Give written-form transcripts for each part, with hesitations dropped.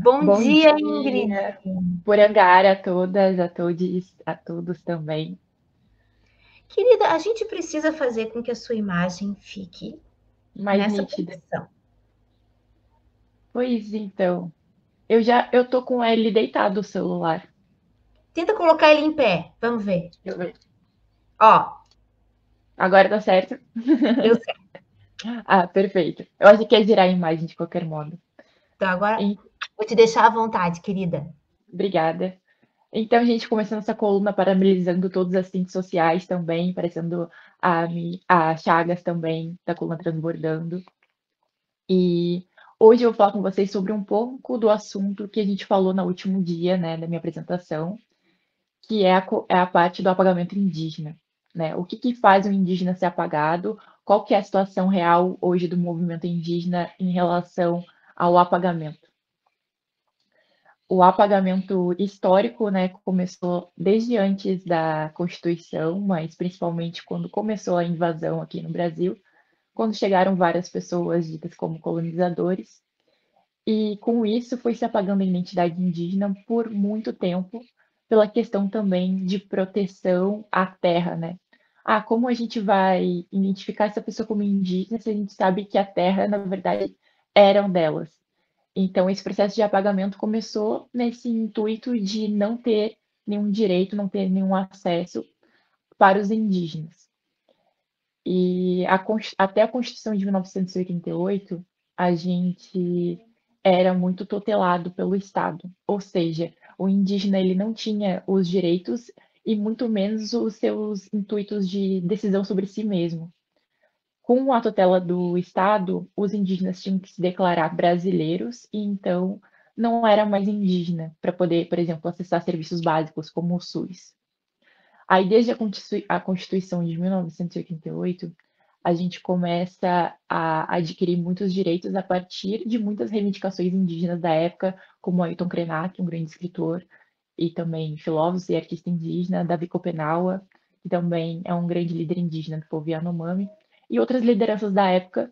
Bom Bom dia, Ingrid. dia, Porangara a todas, a todos também. Querida, a gente precisa fazer com que a sua imagem fique Mais nessa nítida. posição. Pois então, eu tô com ele deitado o celular. Tenta colocar ele em pé. Vamos ver. Deixa eu ver. Ó, Agora tá certo? deu certo. Ah, perfeito. Eu acho que é girar a imagem de qualquer modo. Então agora Em- vou te deixar à vontade, querida. Obrigada. Então, gente, começando essa coluna parabenizando todas as ciências sociais também, parecendo a Chagas também, da coluna Transbordando. E hoje eu vou falar com vocês sobre um pouco do assunto que a gente falou no último dia, né, da minha apresentação, que é é a parte do apagamento indígena, né? O que que faz um indígena ser apagado? Qual que é a situação real hoje do movimento indígena em relação ao apagamento? O apagamento histórico, né, começou desde antes da Constituição, mas principalmente quando começou a invasão aqui no Brasil, quando chegaram várias pessoas ditas como colonizadores. E com isso foi se apagando a identidade indígena por muito tempo, pela questão também de proteção à terra, né? Ah, como a gente vai identificar essa pessoa como indígena se a gente sabe que a terra, na verdade, eram delas? Então, esse processo de apagamento começou nesse intuito de não ter nenhum direito, não ter nenhum acesso para os indígenas. E até a Constituição de 1988, a gente era muito tutelado pelo Estado, ou seja, o indígena ele não tinha os direitos e muito menos os seus intuitos de decisão sobre si mesmo. Com a tutela do Estado, os indígenas tinham que se declarar brasileiros e então não era mais indígena para poder, por exemplo, acessar serviços básicos como o SUS. Aí, desde a Constituição de 1988, a gente começa a adquirir muitos direitos a partir de muitas reivindicações indígenas da época, como Ailton Krenak, um grande escritor, e também filósofo e artista indígena, Davi Kopenawa, que também é um grande líder indígena do povo Yanomami, e outras lideranças da época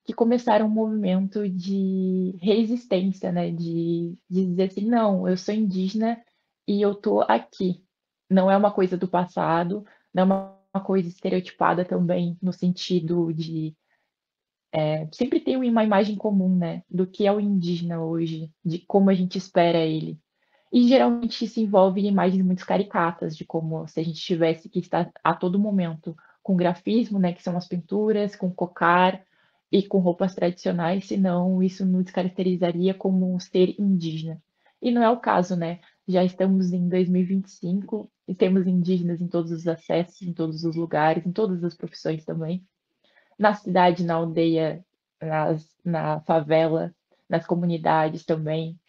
que começaram um movimento de resistência, né? De dizer assim, não, eu sou indígena e eu tô aqui. Não é uma coisa do passado, não é uma coisa estereotipada também, no sentido de sempre tem uma imagem comum, né, do que é o indígena hoje, de como a gente espera ele. E geralmente isso envolve imagens muito caricatas, de como se a gente tivesse que estar a todo momento com grafismo, né, que são as pinturas, com cocar e com roupas tradicionais, senão isso nos caracterizaria como um ser indígena. E não é o caso, né? Já estamos em 2025 e temos indígenas em todos os acessos, em todos os lugares, em todas as profissões também. Na cidade, na aldeia, na favela, nas comunidades também.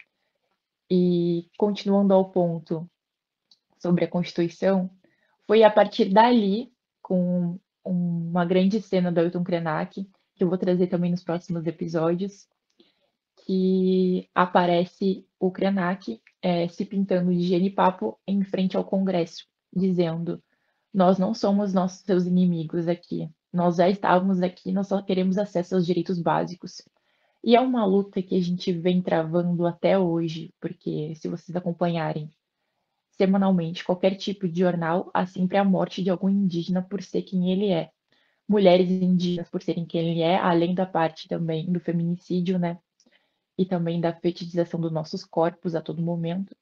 E continuando ao ponto sobre a Constituição, foi a partir dali, com uma grande cena do Ailton Krenak, que eu vou trazer também nos próximos episódios, que aparece o Krenak se pintando de genipapo em frente ao Congresso, dizendo: nós não somos nossos seus inimigos aqui. Nós já estávamos aqui, nós só queremos acesso aos direitos básicos. E é uma luta que a gente vem travando até hoje, porque se vocês acompanharem semanalmente qualquer tipo de jornal, há sempre a morte de algum indígena por ser quem ele é. Mulheres indígenas por serem quem ele é, além da parte também do feminicídio, né? E também da fetichização dos nossos corpos a todo momento.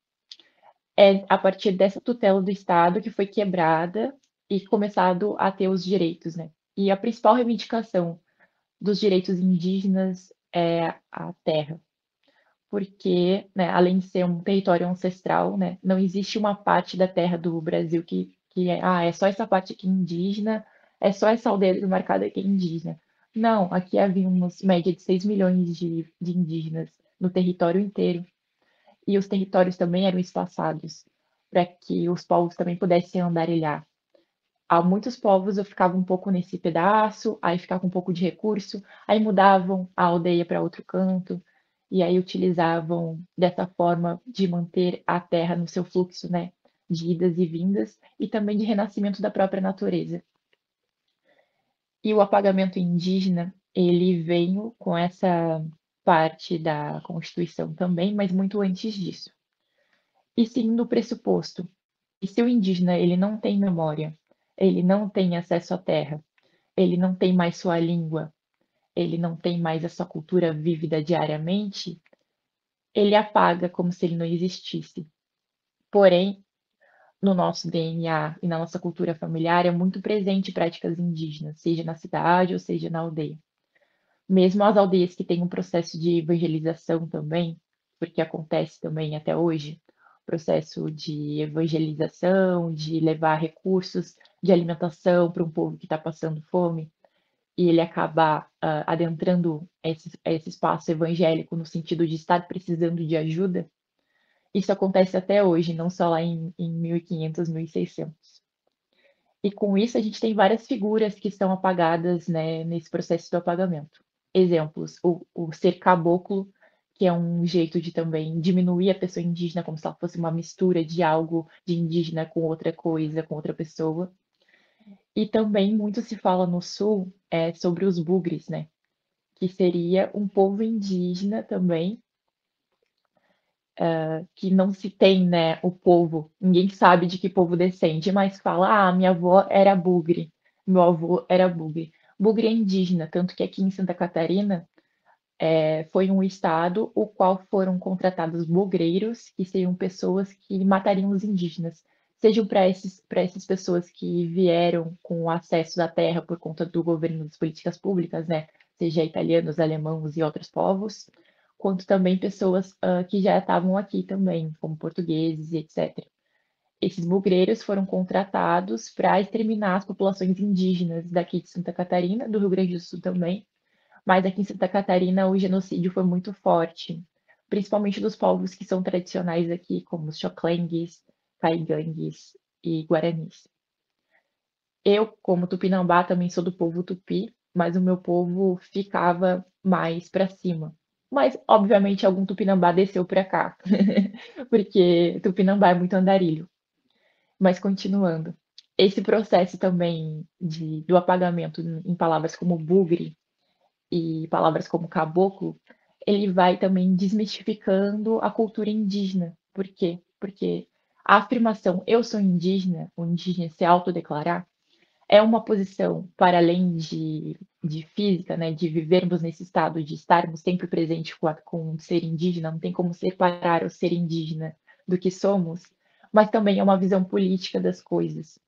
É a partir dessa tutela do Estado que foi quebrada e começado a ter os direitos, né? E a principal reivindicação dos direitos indígenas é a terra, porque, né, além de ser um território ancestral, né, não existe uma parte da terra do Brasil que é só essa parte aqui indígena, é só essa aldeia demarcada aqui indígena. Não, aqui havia uma média de 6 milhões de indígenas no território inteiro, e os territórios também eram espaçados para que os povos também pudessem andarilhar. Há muitos povos eu ficava um pouco nesse pedaço, aí ficava um pouco de recurso, aí mudavam a aldeia para outro canto, e aí utilizavam dessa forma de manter a terra no seu fluxo, né, de idas e vindas, e também de renascimento da própria natureza. E o apagamento indígena, ele veio com essa. parte da Constituição também, mas muito antes disso. E seguindo o pressuposto, e se o indígena ele não tem memória, ele não tem acesso à terra, ele não tem mais sua língua, ele não tem mais a sua cultura vívida diariamente, ele apaga como se ele não existisse. Porém, no nosso DNA e na nossa cultura familiar é muito presente práticas indígenas, seja na cidade ou seja na aldeia. Mesmo as aldeias que têm um processo de evangelização também, porque acontece também até hoje, processo de evangelização, de levar recursos de alimentação para um povo que está passando fome, e ele acaba adentrando esse espaço evangélico no sentido de estar precisando de ajuda, isso acontece até hoje, não só lá em 1500, 1600. E com isso a gente tem várias figuras que estão apagadas, né, nesse processo do apagamento. Exemplos, o ser caboclo, que é um jeito de também diminuir a pessoa indígena como se ela fosse uma mistura de algo de indígena com outra coisa, com outra pessoa. E também muito se fala no sul sobre os bugres, né, que seria um povo indígena também, que não se tem, né, o povo, ninguém sabe de que povo descende, mas fala, ah, minha avó era bugre, meu avô era bugre. Bugre é indígena, tanto que aqui em Santa Catarina foi um estado o qual foram contratados bugreiros, que seriam pessoas que matariam os indígenas, sejam para essas pessoas que vieram com o acesso à terra por conta do governo das políticas públicas, né, seja italianos, alemãos e outros povos, quanto também pessoas que já estavam aqui também, como portugueses e etc. Esses bugreiros foram contratados para exterminar as populações indígenas daqui de Santa Catarina, do Rio Grande do Sul também, mas aqui em Santa Catarina o genocídio foi muito forte, principalmente dos povos que são tradicionais aqui, como os Xoklengues, Caigangues e Guaranis. Eu, como Tupinambá, também sou do povo Tupi, mas o meu povo ficava mais para cima. Mas, obviamente, algum Tupinambá desceu para cá, porque Tupinambá é muito andarilho. Mas continuando, esse processo também do apagamento em palavras como bugre e palavras como caboclo, ele vai também desmistificando a cultura indígena. Por quê? Porque a afirmação eu sou indígena, o indígena se autodeclarar, é uma posição para além de física, né, de vivermos nesse estado, de estarmos sempre presentes com o ser indígena, não tem como separar o ser indígena do que somos, mas também é uma visão política das coisas.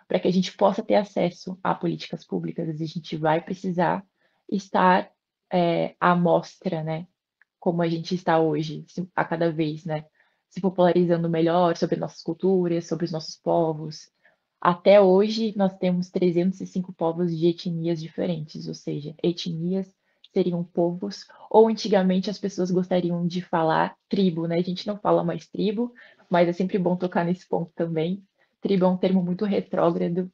Para que a gente possa ter acesso a políticas públicas, a gente vai precisar estar à mostra, né, como a gente está hoje, a cada vez, né, se popularizando melhor sobre nossas culturas, sobre os nossos povos. Até hoje, nós temos 305 povos de etnias diferentes, ou seja, etnias seriam povos, ou antigamente as pessoas gostariam de falar tribo, né? A gente não fala mais tribo, mas é sempre bom tocar nesse ponto também. Tribo é um termo muito retrógrado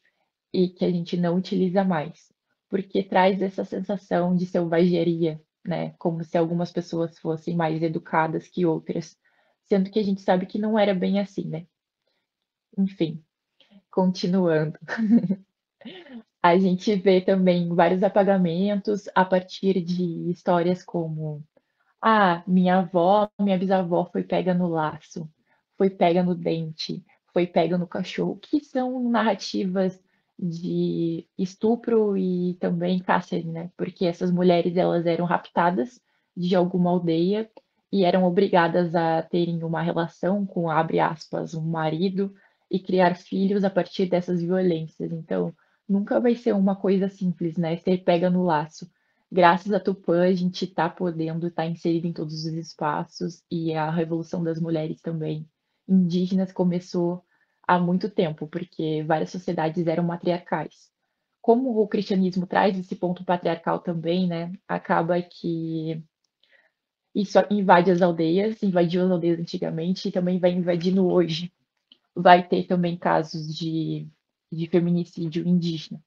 e que a gente não utiliza mais, porque traz essa sensação de selvageria, né? Como se algumas pessoas fossem mais educadas que outras, sendo que a gente sabe que não era bem assim, né? Enfim, continuando. A gente vê também vários apagamentos a partir de histórias como ah, minha avó, minha bisavó foi pega no laço, foi pega no dente, foi pega no cachorro, que são narrativas de estupro e também cárcere, né? Porque essas mulheres elas eram raptadas de alguma aldeia e eram obrigadas a terem uma relação com, abre aspas, um marido e criar filhos a partir dessas violências. Então, nunca vai ser uma coisa simples, né? Ser pega no laço. Graças a Tupã, a gente está podendo estar inserido em todos os espaços e a Revolução das Mulheres também indígenas começou há muito tempo, porque várias sociedades eram matriarcais. Como o cristianismo traz esse ponto patriarcal também, né, acaba que isso invade as aldeias, invadiu as aldeias antigamente e também vai invadindo hoje. Vai ter também casos de feminicídio indígena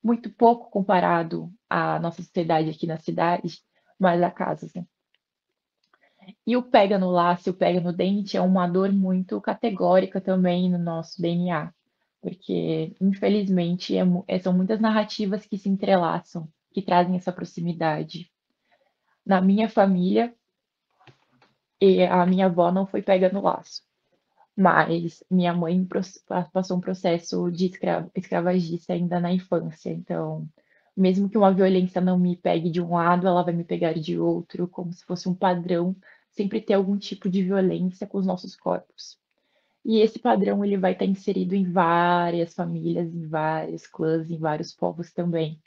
muito pouco comparado à nossa sociedade aqui na cidade, mas há casos, né? E o pega no laço e o pega no dente é uma dor muito categórica também no nosso DNA, porque, infelizmente, são muitas narrativas que se entrelaçam, que trazem essa proximidade. Na minha família, e a minha avó não foi pega no laço, mas minha mãe passou um processo de escravagista ainda na infância. Então, mesmo que uma violência não me pegue de um lado, ela vai me pegar de outro, como se fosse um padrão, sempre ter algum tipo de violência com os nossos corpos. E esse padrão ele vai estar inserido em várias famílias, em vários clãs, em vários povos também,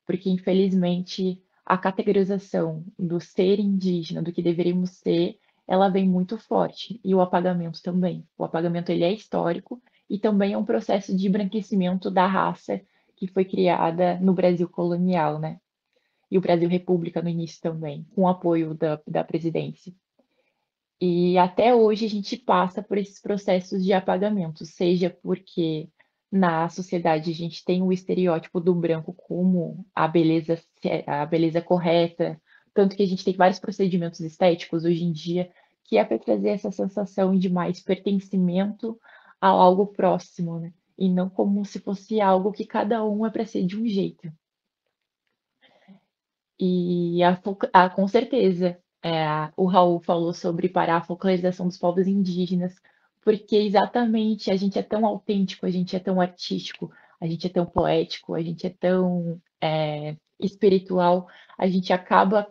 porque infelizmente a categorização do ser indígena, do que deveríamos ser, ela vem muito forte, e o apagamento também. O apagamento ele é histórico e também é um processo de embranquecimento da raça que foi criada no Brasil colonial, né? E o Brasil República no início também, com o apoio da presidência. E até hoje a gente passa por esses processos de apagamento, seja porque na sociedade a gente tem o estereótipo do branco como a beleza correta, tanto que a gente tem vários procedimentos estéticos hoje em dia que é para trazer essa sensação de mais pertencimento a algo próximo, né? E não como se fosse algo que cada um é para ser de um jeito. E com certeza, o Raul falou sobre parar a folclorização dos povos indígenas, porque exatamente a gente é tão autêntico, a gente é tão artístico, a gente é tão poético, a gente é tão espiritual, a gente acaba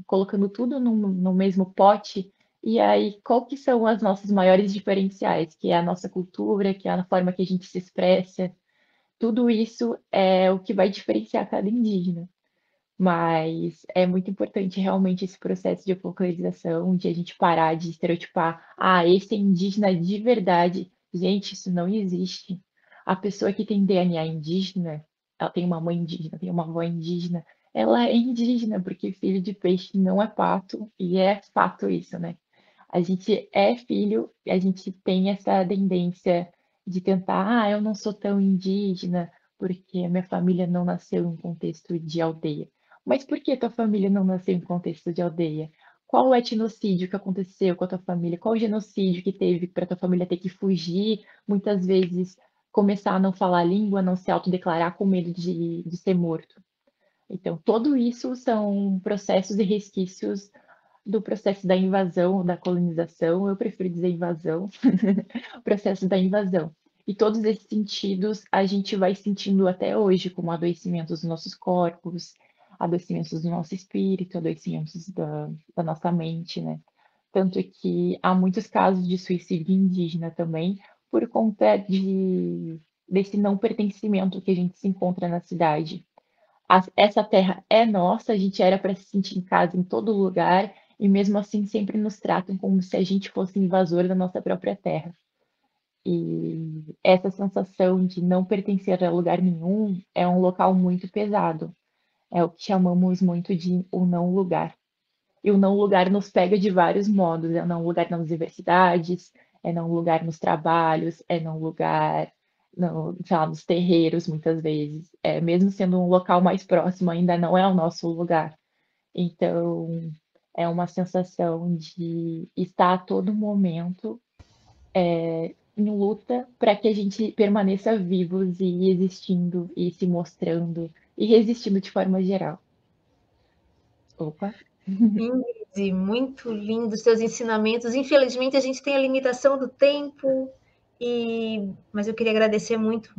colocando tudo no mesmo pote, e aí qual que são as nossas maiores diferenciais? Que é a nossa cultura, que é a forma que a gente se expressa, tudo isso é o que vai diferenciar cada indígena. Mas é muito importante realmente esse processo de folclorização, de a gente parar de estereotipar, ah, esse é indígena de verdade. Gente, isso não existe. A pessoa que tem DNA indígena, ela tem uma mãe indígena, tem uma avó indígena, ela é indígena, porque filho de peixe não é pato, e é fato isso, né? A gente é filho e a gente tem essa tendência de tentar, eu não sou tão indígena, porque a minha família não nasceu em um contexto de aldeia. Mas por que tua família não nasceu em contexto de aldeia? Qual o etnocídio que aconteceu com a tua família? Qual o genocídio que teve para tua família ter que fugir, muitas vezes começar a não falar a língua, não se autodeclarar com medo de ser morto? Então, tudo isso são processos e resquícios do processo da invasão, da colonização, eu prefiro dizer invasão, o processo da invasão. E todos esses sentidos a gente vai sentindo até hoje, como adoecimentos dos nossos corpos, adoecimentos do nosso espírito, adoecimentos da nossa mente, né? Tanto que há muitos casos de suicídio indígena também, por conta desse não pertencimento que a gente se encontra na cidade. Essa terra é nossa, a gente era para se sentir em casa em todo lugar, e mesmo assim sempre nos tratam como se a gente fosse invasor da nossa própria terra. E essa sensação de não pertencer a lugar nenhum é um local muito pesado. É o que chamamos muito de o não lugar. E o não lugar nos pega de vários modos. É não lugar nas universidades, é não lugar nos trabalhos, é não lugar sei lá, nos terreiros, muitas vezes. Mesmo sendo um local mais próximo, ainda não é o nosso lugar. Então, é uma sensação de estar a todo momento em luta para que a gente permaneça vivos e existindo e se mostrando e resistindo de forma geral. Opa! Ingrid, muito lindo os seus ensinamentos. Infelizmente, a gente tem a limitação do tempo, mas eu queria agradecer muito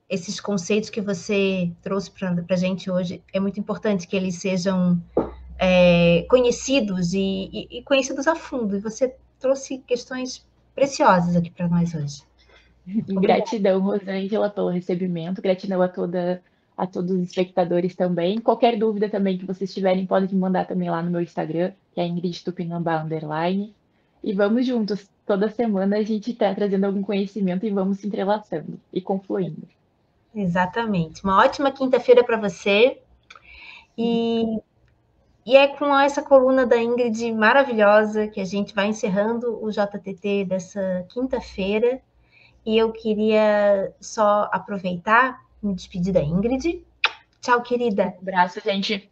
esses conceitos que você trouxe para a gente hoje. É muito importante que eles sejam conhecidos e conhecidos a fundo. E você trouxe questões preciosas aqui para nós hoje. Obrigada. Gratidão, Rosângela, pelo recebimento, gratidão a todos os espectadores também. Qualquer dúvida também que vocês tiverem, podem me mandar também lá no meu Instagram, que é Ingrid Tupinambá _. E vamos juntos. Toda semana a gente está trazendo algum conhecimento e vamos se entrelaçando e confluindo. Exatamente. Uma ótima quinta-feira para você. E é com essa coluna da Ingrid maravilhosa que a gente vai encerrando o JTT dessa quinta-feira. E eu queria só aproveitar e me despedir da Ingrid. Tchau, Um querida. abraço, gente.